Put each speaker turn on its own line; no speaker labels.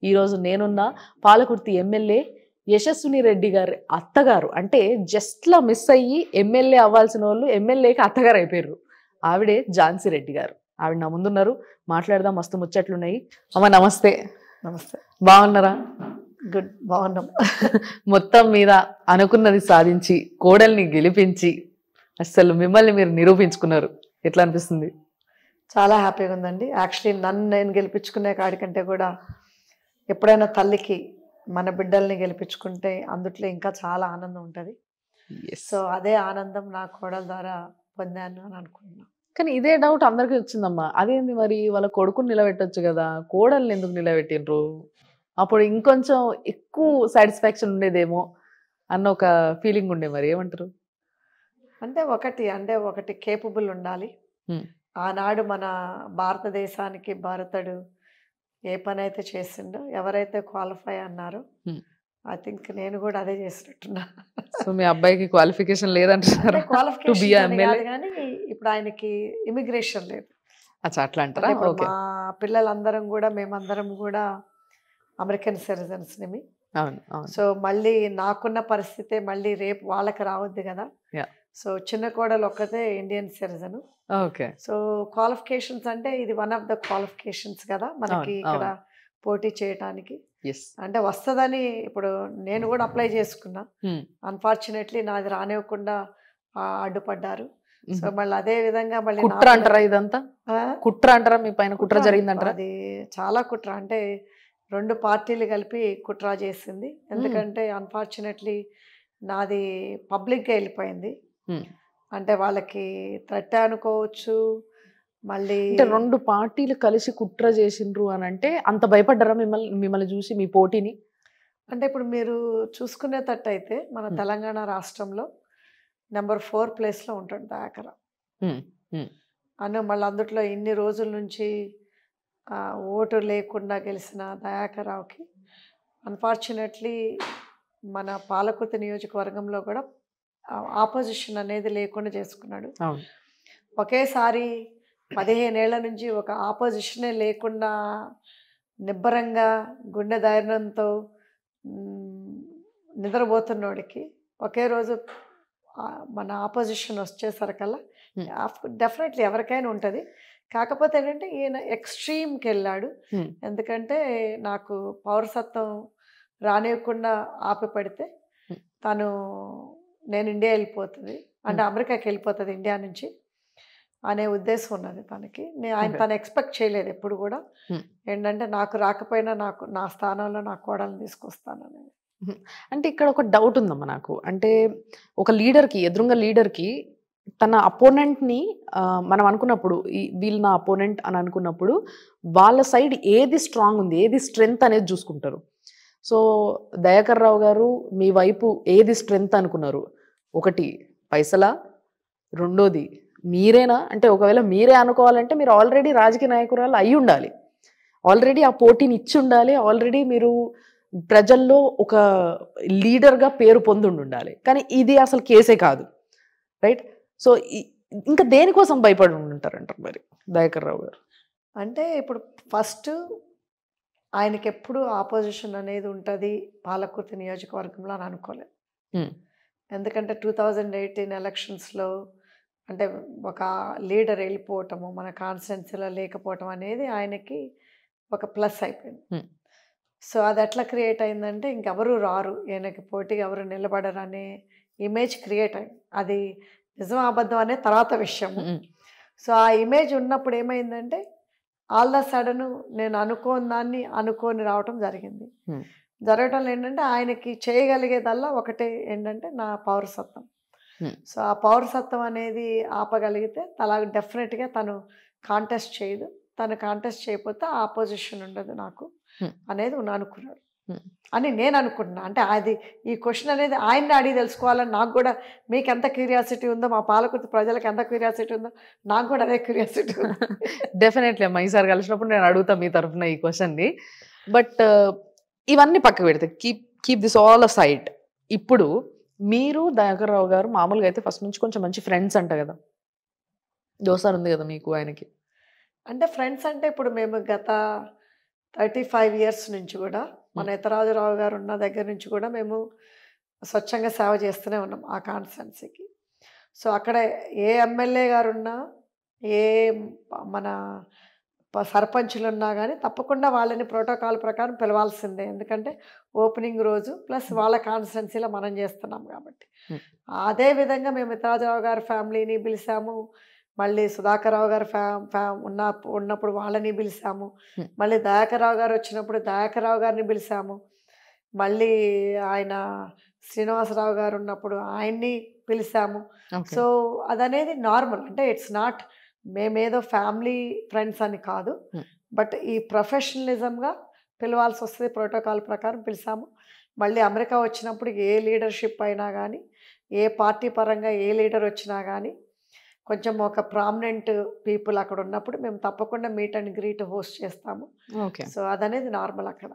ఈరోజు నేనున్న పాలకుర్తి ఎమ్మెల్యే యశస్విని రెడ్డి గారి అత్తగారు. అంటే జస్ట్లా మిస్ అయ్యి ఎమ్మెల్యే అవ్వాల్సిన వాళ్ళు ఎమ్మెల్యేకి అత్తగారు అయిపోయారు. ఆవిడే ఝాన్సీ రెడ్డి గారు. ఆవిడ నా ముందున్నారు. మాట్లాడదాం, మస్తు ముచ్చట్లున్నాయి. అమ్మ నమస్తే.
నమస్తే.
బాగున్నారా?
గుడ్, బాగున్నాం.
మొత్తం మీద అనుకున్నది సాధించి కోడల్ని గెలిపించి అసలు మిమ్మల్ని మీరు నిరూపించుకున్నారు. ఎట్లా అనిపిస్తుంది?
చాలా హ్యాపీగా ఉందండి. యాక్చువల్లీ నన్ను నేను గెలిపించుకునే కాడికంటే కూడా ఎప్పుడైనా తల్లికి మన బిడ్డల్ని గెలిపించుకుంటే అందుట్లో ఇంకా చాలా ఆనందం ఉంటుంది. సో అదే ఆనందం నా కోడల ద్వారా పొందాను అని అనుకుంటున్నాను.
కానీ ఇదే డౌట్ అందరికీ వచ్చిందమ్మా. అదేంది మరి వాళ్ళ కొడుకుని నిలబెట్టొచ్చు కదా, కోడల్ని ఎందుకు నిలబెట్టిండ్రు? అప్పుడు ఇంకొంచెం ఎక్కువ సాటిస్ఫాక్షన్ ఉండేదేమో అన్న ఒక ఫీలింగ్ ఉండే. మరి ఏమంటారు?
అంటే ఒకటి కేపబుల్ ఉండాలి. ఆనాడు మన భారతదేశానికి భారతుడు ఏ పని అయితే చేసిండో, ఎవరైతే క్వాలిఫై అన్నారో ఐ థింక్ నేను కూడా అదే చేసినట్టున్నా.
సో మీ అబ్బాయికి క్వాలిఫికేషన్ లేదంటారు?
క్వాలిఫికేషన్ కానీ ఇప్పుడు ఆయనకి ఇమిగ్రేషన్ లేదు.
అట్లా అంటారా?
మా పిల్లలందరం కూడా మేమందరం కూడా అమెరికన్ సిటిజన్స్ నిమి. సో మళ్ళీ నాకున్న పరిస్థితే మళ్ళీ రేపు వాళ్ళకి రావద్దు కదా. సో చిన్న కోడలు ఒక్కతే ఇండియన్ సిటిజన్. సో క్వాలిఫికేషన్స్ అంటే ఇది వన్ ఆఫ్ ద క్వాలిఫికేషన్స్ కదా మనకి ఇక్కడ పోటీ చేయడానికి. అంటే వస్తుందని ఇప్పుడు నేను కూడా అప్లై చేసుకున్నా. అన్ఫార్చునేట్లీ నాది రానివ్వకుండా అడ్డుపడ్డారు. సో మళ్ళీ అదే విధంగా మళ్ళీ
కుట్ర అంటారా? ఇదంతా కుట్ర అంటారా? మీ పైన కుట్ర జరిగిందంటారా?
అది చాలా కుట్ర. అంటే 2 పార్టీలు కలిపి కుట్ర చేసింది. ఎందుకంటే అన్ఫార్చునేట్లీ నాది పబ్లిక్గా వెళ్ళిపోయింది. అంటే వాళ్ళకి థ్రెట్ అనుకోవచ్చు. మళ్ళీ
2 పార్టీలు కలిసి కుట్ర చేసిండ్రు అని అంటే అంత భయపడ్డారా మిమ్మల్ని చూసి, మీ పోటీని?
అంటే ఇప్పుడు మీరు చూసుకునేటట్టు అయితే మన తెలంగాణ రాష్ట్రంలో నెంబర్ 4 ప్లేస్లో ఉంటాడు దయాకర్. మళ్ళీ అందుట్లో ఇన్ని రోజుల నుంచి ఓటు లేకుండా గెలిచిన దయాకర్ రావుకి అన్ఫార్చునేట్లీ మన పాలకుర్తి నియోజకవర్గంలో కూడా ఆపోజిషన్ అనేది లేకుండా చేసుకున్నాడు. ఒకేసారి 15 ఏళ్ల నుంచి ఒక ఆపోజిషనే లేకుండా నిబ్బరంగా గుండె ధైర్యంతో నిద్రపోతున్నోడికి ఒకే రోజు మన ఆపోజిషన్ వచ్చేసరికల్లా డెఫినెట్లీ ఎవరికైనా ఉంటుంది. కాకపోతే ఏంటంటే ఈయన ఎక్స్ట్రీమ్కి వెళ్ళాడు. ఎందుకంటే నాకు పౌరసత్వం రానివ్వకుండా ఆపి పడితే నేను ఇండియా వెళ్ళిపోతుంది, అంటే అమెరికాకి వెళ్ళిపోతుంది ఇండియా నుంచి అనే ఉద్దేశం ఉన్నది తనకి. తను ఎక్స్పెక్ట్ చేయలేదు ఎప్పుడు కూడా. ఏంటంటే నాకు రాకపోయినా నా స్థానంలో నా కోడల్ని తీసుకొస్తానని.
అంటే ఇక్కడ ఒక డౌట్ ఉందమ్మా నాకు. అంటే ఒక లీడర్కి, ఎదురుంగా లీడర్కి తన అపోనెంట్ని మనం అనుకున్నప్పుడు, వీళ్ళు నా అపోనెంట్ అని అనుకున్నప్పుడు వాళ్ళ సైడ్ ఏది స్ట్రాంగ్ ఉంది, ఏది స్ట్రెంగ్త్ అనేది చూసుకుంటారు. సో దయాకర్ రావు గారు మీ వైపు ఏది స్ట్రెంగ్త్ అనుకున్నారు? ఒకటి పైసలా, రెండోది మీరేనా? అంటే ఒకవేళ మీరే అనుకోవాలంటే మీరు ఆల్రెడీ రాజకీయ నాయకురాలు అయి ఉండాలి, ఆల్రెడీ ఆ పోటీని ఇచ్చి ఉండాలి, ఆల్రెడీ మీరు ప్రజల్లో ఒక లీడర్గా పేరు పొంది ఉండాలి. కానీ ఇది అసలు కేసే కాదు, రైట్? సో ఇంకా దేనికోసం భయపడి ఉంటారంటారు మరి దయాకర్ రావు గారు?
అంటే ఇప్పుడు ఫస్ట్ ఆయనకి ఎప్పుడు ఆపోజిషన్ అనేది ఉంటుంది పాలకుర్తి నియోజకవర్గంలో అని అనుకోలేదు. ఎందుకంటే 2018 ఎలక్షన్స్లో అంటే ఒక లీడర్ వెళ్ళిపోవటము, మన కాన్స్టిట్యున్సీలో లేకపోవటం అనేది ఆయనకి ఒక ప్లస్ అయిపోయింది. సో అది ఎట్లా క్రియేట్ అయిందంటే ఇంకెవరు రారు, ఈయనకి పోటీగా ఎవరు నిలబడరు అనే ఇమేజ్ క్రియేట్ అయింది. అది నిజం అబద్ధం అనే తర్వాత విషయం. సో ఆ ఇమేజ్ ఉన్నప్పుడు ఏమైందంటే ఆల్ ద సడన్ నేను అనుకోని రావటం జరిగింది. జరగటంలో ఏంటంటే ఆయనకి చేయగలిగేదల్లా ఒకటే ఏంటంటే నా పౌరసత్వం. సో ఆ పౌరసత్వం అనేది ఆపగలిగితే డెఫినెట్గా తను కాంటెస్ట్ చేయదు. తను కాంటెస్ట్ చేయకపోతే ఆపోజిషన్ ఉండదు నాకు అనేది అనుకున్నాడు అని నేను అనుకుంటున్నా. అంటే అది ఈ క్వశ్చన్ అనేది ఆయన్ని అడిగి తెలుసుకోవాలని నాకు కూడా, మీకు ఎంత క్యూరియాసిటీ ఉందో, మా పాలకుర్తి ప్రజలకు ఎంత క్యూరియాసిటీ ఉందో నాకు కూడా అదే క్యూరియాసిటీ ఉంది.
డెఫినెట్లీ అమ్మా, ఈసారి కలిసినప్పుడు నేను అడుగుతా మీ తరఫున ఈ క్వశ్చన్ని. బట్ ఇవన్నీ పక్కకు పెడితే keep this all a side. ఇప్పుడు మీరు దయాకర్ రావు గారు మామూలుగా అయితే ఫస్ట్ నుంచి కొంచెం మంచి ఫ్రెండ్స్ అంట కదా, దోసారు ఉంది కదా మీకు ఆయనకి?
అంటే ఫ్రెండ్స్ అంటే ఇప్పుడు మేము గత 35 ఇయర్స్ నుంచి కూడా మన ఎతరాజరావు గారు ఉన్న దగ్గర నుంచి కూడా మేము స్వచ్ఛంగా సేవ చేస్తూనే ఉన్నాం ఆ కాన్స్టిట్యున్సీకి. సో అక్కడ ఏ ఎమ్మెల్యే గారు ఉన్నా, ఏ మన సర్పంచులు ఉన్నా కానీ తప్పకుండా వాళ్ళని ప్రోటోకాల్ ప్రకారం పిలవాల్సిందే. ఎందుకంటే ఓపెనింగ్ రోజు ప్లస్ వాళ్ళ కాన్స్టిట్యున్సీలో మనం చేస్తున్నాం కాబట్టి. అదే విధంగా మేము ఇతరాజరావు గారి ఫ్యామిలీని పిలిచాము, మళ్ళీ సుధాకర్ రావు గారు ఉన్నప్పుడు వాళ్ళని పిలిచాము, మళ్ళీ దయాకర్ రావు గారు వచ్చినప్పుడు దయాకర్ రావు గారిని పిలిచాము, మళ్ళీ ఆయన శ్రీనివాసరావు గారు ఉన్నప్పుడు ఆయన్ని పిలిచాము. సో అదనేది నార్మల్. అంటే ఇట్స్ నాట్ మేమేదో ఫ్యామిలీ ఫ్రెండ్స్ అని కాదు, బట్ ఈ ప్రొఫెషనలిజంగా పిలవాల్సి వస్తుంది, ప్రోటోకాల్ ప్రకారం పిలిచాము. మళ్ళీ అమెరికా వచ్చినప్పుడు ఏ లీడర్షిప్ అయినా కానీ, ఏ పార్టీ పరంగా ఏ లీడర్ వచ్చినా కానీ, కొంచెం ఒక ప్రామినెంట్ పీపుల్ అక్కడ ఉన్నప్పుడు మేము తప్పకుండా మీట్ అండ్ గ్రీట్ హోస్ట్ చేస్తాము. సో అదనేది నార్మల్ అక్కడ.